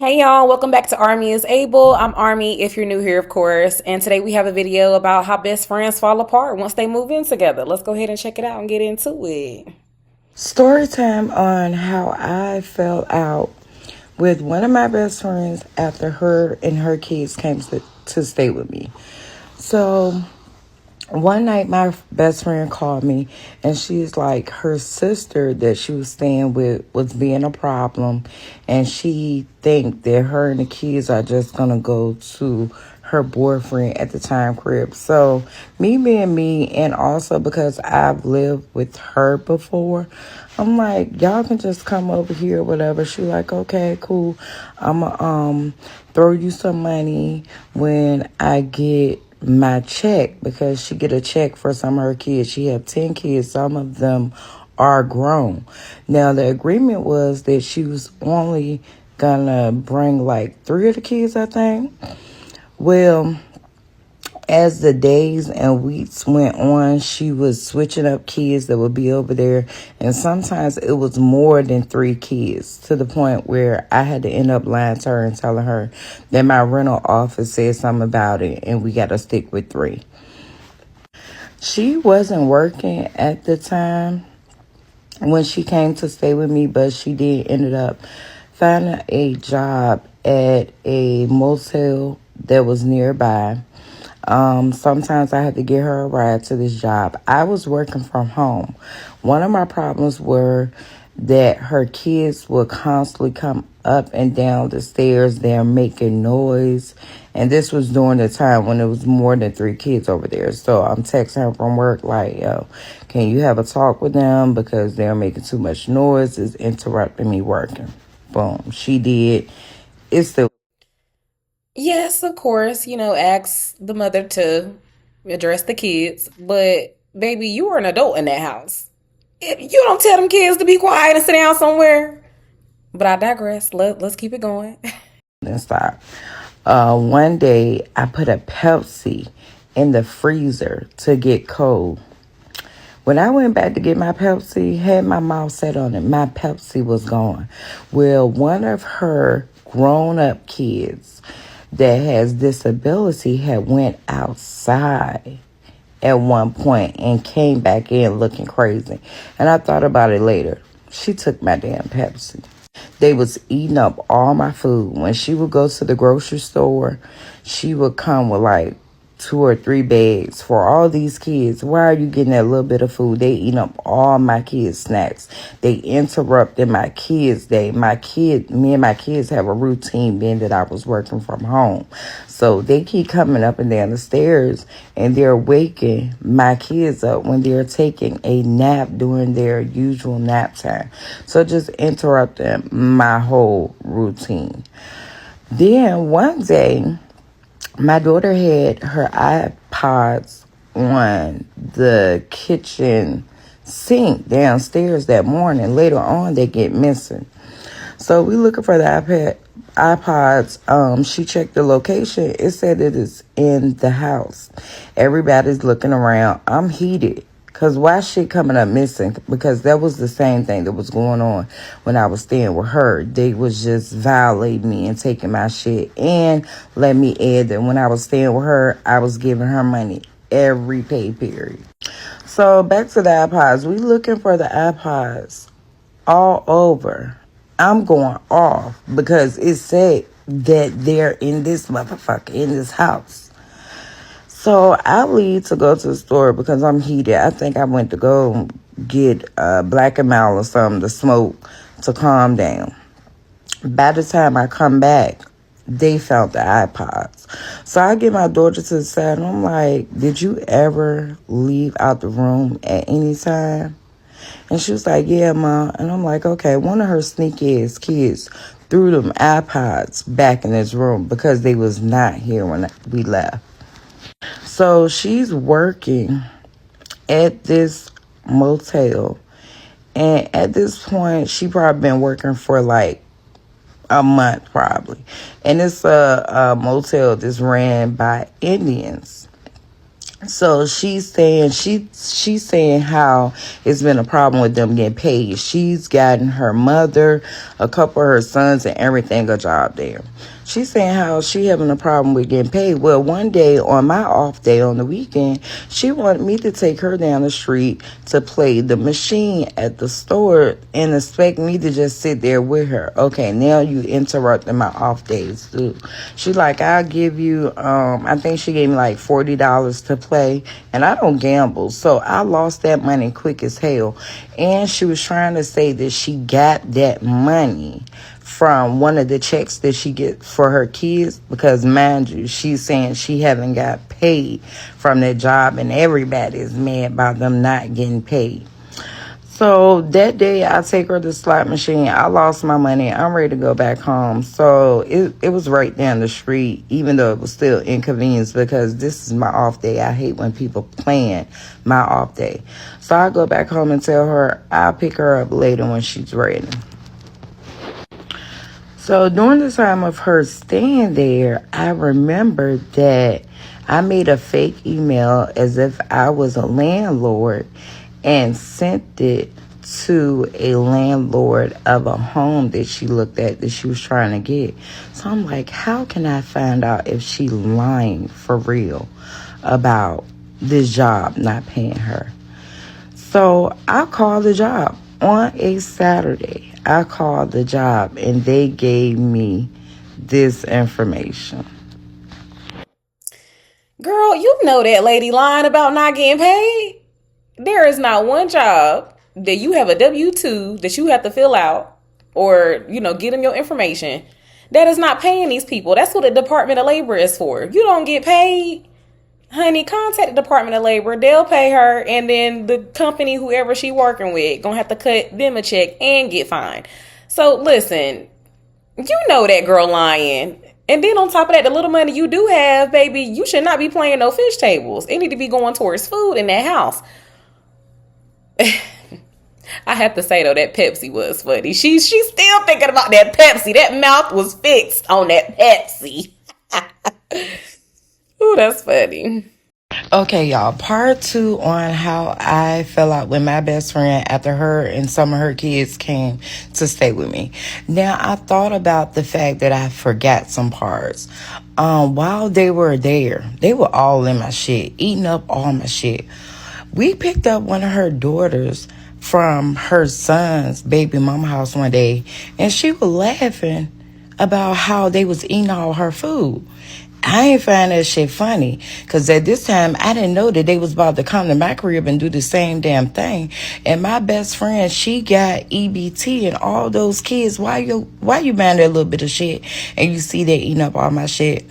Hey y'all, welcome back to Army is Able. I'm Army if you're new here, of course. And today we have a video about how best friends fall apart once they move in together. Let's go ahead and check it out and get into it. Story time on how I fell out with one of my best friends after her and her kids came to stay with me. So one night my best friend called me and she's like her sister that she was staying with was being a problem, and she think that her and the kids are just gonna go to her boyfriend at the time crib. So me being me, and also because I've lived with her before, I'm like, y'all can just come over here or whatever. She like, okay, cool, I'ma throw you some money when I get my check, because she get a check for some of her kids. She have 10 kids. Some of them are grown. Now, the agreement was that she was only gonna bring like 3 of the kids, I think. Well, as the days and weeks went on, she was switching up kids that would be over there. And sometimes it was more than 3 kids, to the point where I had to end up lying to her and telling her that my rental office said something about it and we got to stick with 3. She wasn't working at the time when she came to stay with me, but she did ended up finding a job at a motel that was nearby. Sometimes I had to get her a ride to this job. I was working from home. One of my problems were that her kids would constantly come up and down the stairs. They're making noise. And this was during the time when it was more than 3 kids over there. So I'm texting her from work like, yo, can you have a talk with them? Because they're making too much noise. It's interrupting me working. Boom. She did. It's the Yes, of course, ask the mother to address the kids, but baby, you are an adult in that house. If you don't tell them kids to be quiet and sit down somewhere. But I digress. Let's keep it going. and stop. One day I put a Pepsi in the freezer to get cold. When I went back to get my Pepsi, had my mouth set on it, my Pepsi was gone. Well, one of her grown-up kids that has disability had went outside at one point and came back in looking crazy. And I thought about it later. She took my damn Pepsi. They was eating up all my food. When she would go to the grocery store, she would come with like 2 or 3 bags for all these kids. Why are you getting that little bit of food? They eating up all my kids' snacks. They interrupted my kids' day. Me and my kids have a routine being that I was working from home. So they keep coming up and down the stairs and they're waking my kids up when they're taking a nap during their usual nap time. So just interrupting my whole routine. Then one day, my daughter had her iPods on the kitchen sink downstairs that morning. Later on, they get missing. So we looking for the iPods. She checked the location. It said it is in the house. Everybody's looking around. I'm heated. Because why shit coming up missing? Because that was the same thing that was going on when I was staying with her. They was just violating me and taking my shit. And let me add that when I was staying with her, I was giving her money every pay period. So back to the iPods. We looking for the iPods all over. I'm going off because it said that they're in this motherfucker, in this house. So I leave to go to the store because I'm heated. I think I went to go get Black and Mild or something to smoke to calm down. By the time I come back, they found the iPods. So I get my daughter to the side and I'm like, did you ever leave out the room at any time? And she was like, yeah, Ma. And I'm like, okay, one of her sneaky ass kids threw them iPods back in his room because they was not here when we left. So she's working at this motel. And at this point, she probably been working for like a month probably. And it's a motel that's ran by Indians. So she's saying how it's been a problem with them getting paid. She's gotten her mother, a couple of her sons, and everything a job there. She's saying how she having a problem with getting paid. Well, one day on my off day on the weekend, she wanted me to take her down the street to play the machine at the store and expect me to just sit there with her. Okay, now you interrupting my off days too. She like, I'll give you, I think she gave me like $40 to play, and I don't gamble, so I lost that money quick as hell. And she was trying to say that she got that money from one of the checks that she get for her kids, because mind you, she's saying she haven't got paid from that job, and everybody is mad about them not getting paid. So that day I take her to the slot machine. I lost my money. I'm ready to go back home. So it was right down the street, even though it was still inconvenience, because this is my off day. I hate when people plan my off day. So I go back home and tell her I'll pick her up later when she's ready. So during the time of her staying there, I remember that I made a fake email as if I was a landlord and sent it to a landlord of a home that she looked at that she was trying to get. So I'm like, how can I find out if she lying for real about this job not paying her? So I called the job on a Saturday. I called the job and they gave me this information. Girl, you know that lady lying about not getting paid. There is not one job that you have a W-2 that you have to fill out or, get them your information that is not paying these people. That's what the Department of Labor is for. You don't get paid, honey, contact the Department of Labor. They'll pay her, and then the company, whoever she working with, gonna have to cut them a check and get fined. So listen, you know that girl lying. And then on top of that, the little money you do have, baby, you should not be playing no fish tables. It need to be going towards food in that house. I have to say though, that Pepsi was funny. She's still thinking about that Pepsi. That mouth was fixed on that Pepsi. Ooh, that's funny. Okay, y'all, part 2 on how I fell out with my best friend after her and some of her kids came to stay with me. Now, I thought about the fact that I forgot some parts. While they were there, they were all in my shit, eating up all my shit. We picked up one of her daughters from her son's baby mama house one day, and she was laughing about how they was eating all her food. I ain't find that shit funny, because at this time I didn't know that they was about to come to my crib and do the same damn thing. And my best friend, she got EBT, and all those kids, why you buying that little bit of shit and you see they eating up all my shit?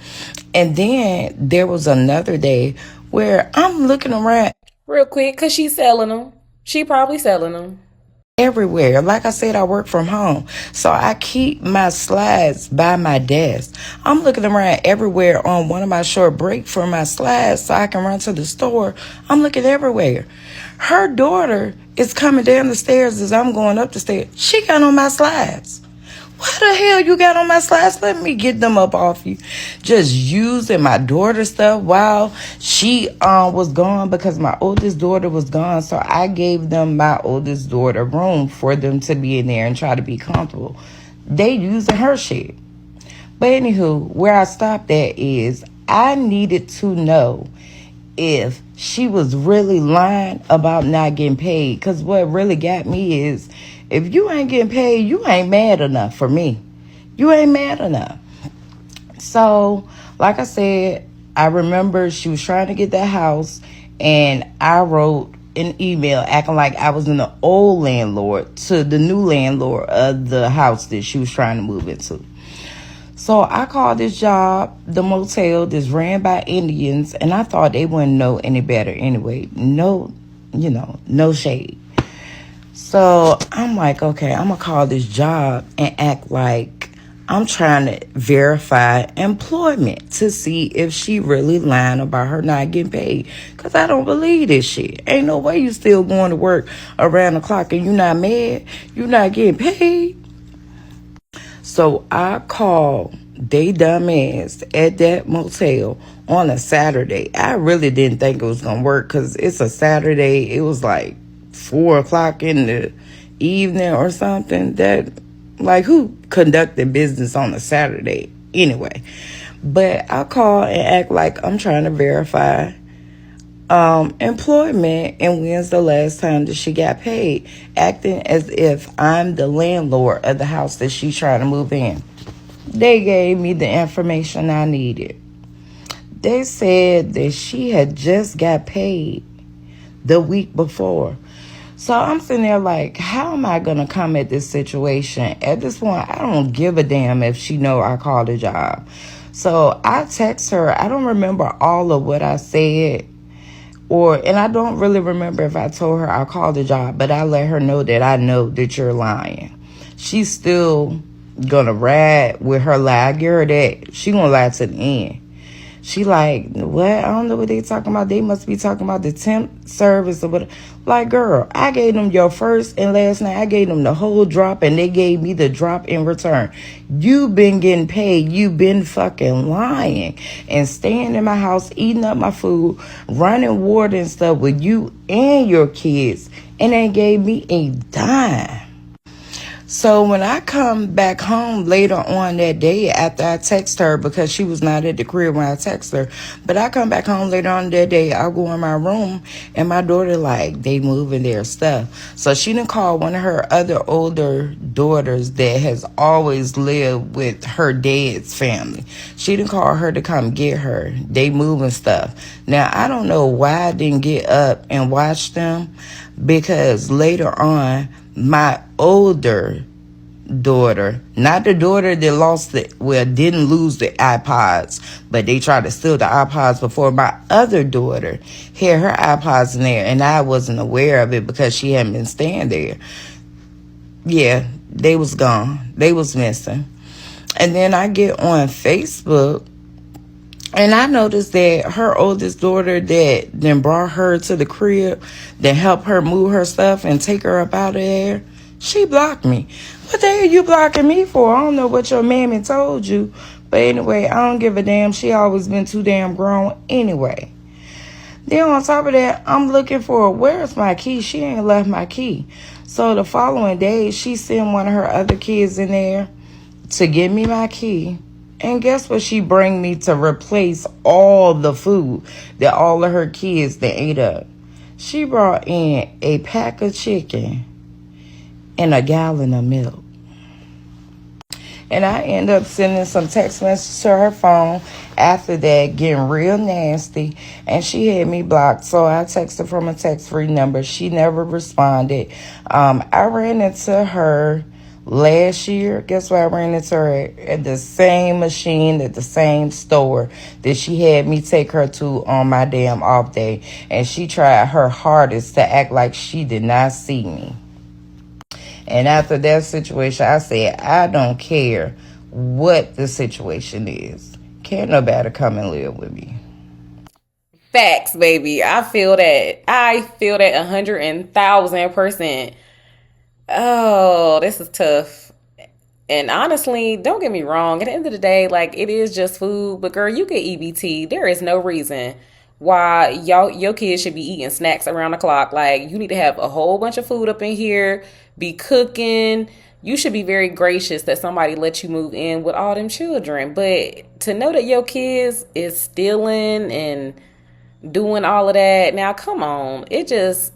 And then there was another day where I'm looking around Real quick, because she's selling them. She probably selling them. everywhere. Like I said, I work from home, so I keep my slides by my desk. I'm looking around everywhere on one of my short break for my slides so I can run to the store. I'm looking everywhere. Her daughter is coming down the stairs as I'm going up the stairs. She got on my slides. What the hell you got on my slides? Let me get them up off you. Just using my daughter's stuff while she was gone, because my oldest daughter was gone. So I gave them my oldest daughter room for them to be in there and try to be comfortable. They using her shit. But anywho, where I stopped at is I needed to know if she was really lying about not getting paid. Because what really got me is, if you ain't getting paid, you ain't mad enough for me. You ain't mad enough. So, like I said, I remember she was trying to get that house, and I wrote an email acting like I was an old landlord to the new landlord of the house that she was trying to move into. So I called this job, the motel that's ran by Indians, and I thought they wouldn't know any better anyway. No, no shade. So I'm like, okay, I'm going to call this job and act like I'm trying to verify employment to see if she really lying about her not getting paid. Because I don't believe this shit. Ain't no way you still going to work around the clock and you not mad. You not getting paid. So I called they dumbass at that motel on a Saturday. I really didn't think it was gonna work because it's a Saturday. It was like 4 o'clock in the evening or something. That, like, who conducted business on a Saturday anyway? But I call and act like I'm trying to verify employment and when's the last time that she got paid, acting as if I'm the landlord of the house that she's trying to move in. They gave me the information I needed. They said that she had just got paid the week before. So I'm sitting there like, how am I going to come at this situation? At this point, I don't give a damn if she know I called a job. So I text her. I don't remember all of what I said, and I don't really remember if I told her I called a job, but I let her know that I know that you're lying. She's still gonna ride with her lie. I give her that. She gonna lie to the end. She like, what? I don't know what they talking about. They must be talking about the temp service or what. Like, girl, I gave them your first and last name. I gave them the whole drop, and they gave me the drop in return. You been getting paid. You been fucking lying and staying in my house, eating up my food, running water and stuff with you and your kids, and they gave me a dime. So when I come back home later on that day after I text her, because she was not at the crib when I text her, but I come back home later on that day, I go in my room and my daughter like, they moving their stuff. So she done called one of her other older daughters that has always lived with her dad's family. She done called her to come get her. They moving stuff. Now, I don't know why I didn't get up and watch them, because later on, my older daughter, not the daughter that lost it, well, didn't lose the iPods, but they tried to steal the iPods before, my other daughter had her iPods in there, and I wasn't aware of it because she hadn't been staying there. Yeah, they was gone. They was missing. And then I get on Facebook, and I noticed that her oldest daughter that then brought her to the crib, that helped her move her stuff and take her up out of there, she blocked me. What the hell you blocking me for? I don't know what your mammy told you. But anyway, I don't give a damn. She always been too damn grown anyway. Then on top of that, I'm looking for, where's my key? She ain't left my key. So the following day, she sent one of her other kids in there to give me my key. And guess what she bring me to replace all the food that all of her kids that ate up? She brought in a pack of chicken and a gallon of milk. And I end up sending some text messages to her phone after that, getting real nasty. And she had me blocked. So I texted from a text-free number. She never responded. I ran into her last year. Guess what? I ran into her at the same machine at the same store that she had me take her to on my damn off day. And she tried her hardest to act like she did not see me. And after that situation, I said, I don't care what the situation is. Can't nobody come and live with me. Facts, baby. I feel that. I feel that 100,000%. Oh, this is tough. And honestly, don't get me wrong. At the end of the day, like, it is just food. But girl, you get EBT. There is no reason why your kids should be eating snacks around the clock. Like, you need to have a whole bunch of food up in here, be cooking. You should be very gracious that somebody let you move in with all them children. But to know that your kids is stealing and doing all of that, now come on. It just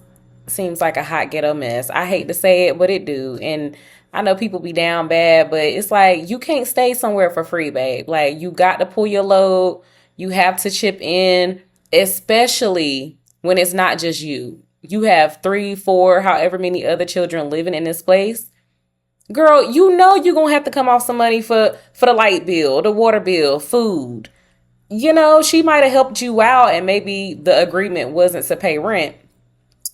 seems like a hot ghetto mess. I hate to say it, but it do. And I know people be down bad, but it's like, you can't stay somewhere for free, babe. Like, you got to pull your load. You have to chip in, especially when it's not just you. You have 3, 4, however many other children living in this place. Girl, you know you're going to have to come off some money for the light bill, the water bill, food. You know, she might have helped you out and maybe the agreement wasn't to pay rent.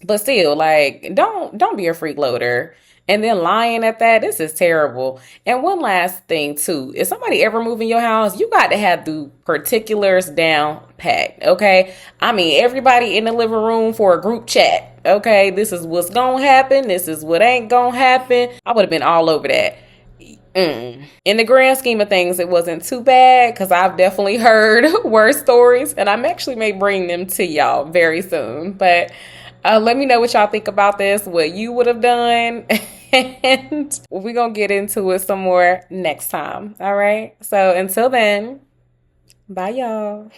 But still, like, don't be a freeloader. And then lying at that, this is terrible. And one last thing, too. If somebody ever move in your house, you got to have the particulars down packed, okay? I mean, everybody in the living room for a group chat, okay? This is what's going to happen. This is what ain't going to happen. I would have been all over that. In the grand scheme of things, it wasn't too bad because I've definitely heard worse stories, and I'm actually may bring them to y'all very soon. But let me know what y'all think about this, what you would have done, and we're gonna get into it some more next time. All right. So until then, bye, y'all.